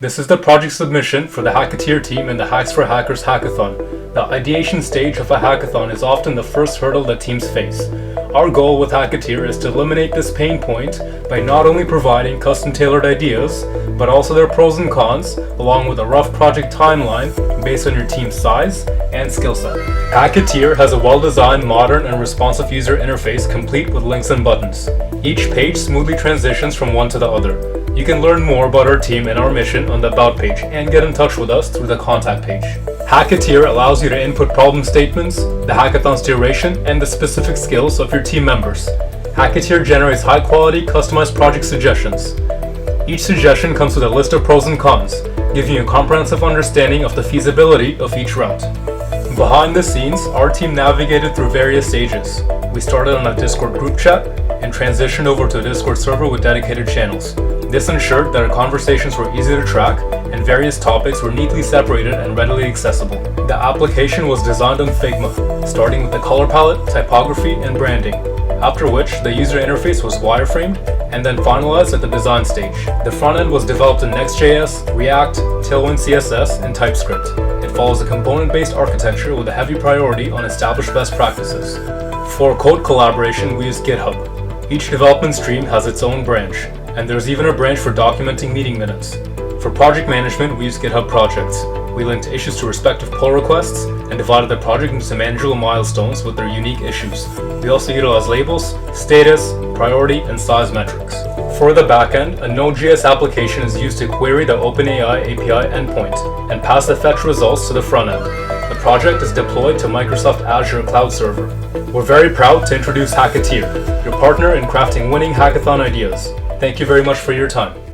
This is the project submission for the Hackateer team in the Hacks for Hackers Hackathon. The ideation stage of a hackathon is often the first hurdle that teams face. Our goal with Hackateer is to eliminate this pain point by not only providing custom-tailored ideas, but also their pros and cons, along with a rough project timeline based on your team's size and skill set. Hackateer has a well-designed, modern, and responsive user interface complete with links and buttons. Each page smoothly transitions from one to the other. You can learn more about our team and our mission on the About page and get in touch with us through the Contact page. Hackateer allows you to input problem statements, the hackathon's duration, and the specific skills of your team members. Hackateer generates high-quality, customized project suggestions. Each suggestion comes with a list of pros and cons, giving you a comprehensive understanding of the feasibility of each route. Behind the scenes, our team navigated through various stages. We started on a Discord group chat and transitioned over to a Discord server with dedicated channels. This ensured that our conversations were easy to track and various topics were neatly separated and readily accessible. The application was designed on Figma, starting with the color palette, typography, and branding, after which the user interface was wireframed and then finalized at the design stage. The front end was developed in Next.js, React, Tailwind CSS, and TypeScript. It follows a component-based architecture with a heavy priority on established best practices. For code collaboration, we use GitHub. Each development stream has its own branch, and there's even a branch for documenting meeting minutes. For project management, we use GitHub Projects. We linked issues to respective pull requests and divided the project into manageable milestones with their unique issues. We also utilize labels, status, priority, and size metrics. For the backend, a Node.js application is used to query the OpenAI API endpoint and pass the fetch results to the front end. The project is deployed to Microsoft Azure Cloud Server. We're very proud to introduce Hackateer, your partner in crafting winning hackathon ideas. Thank you very much for your time.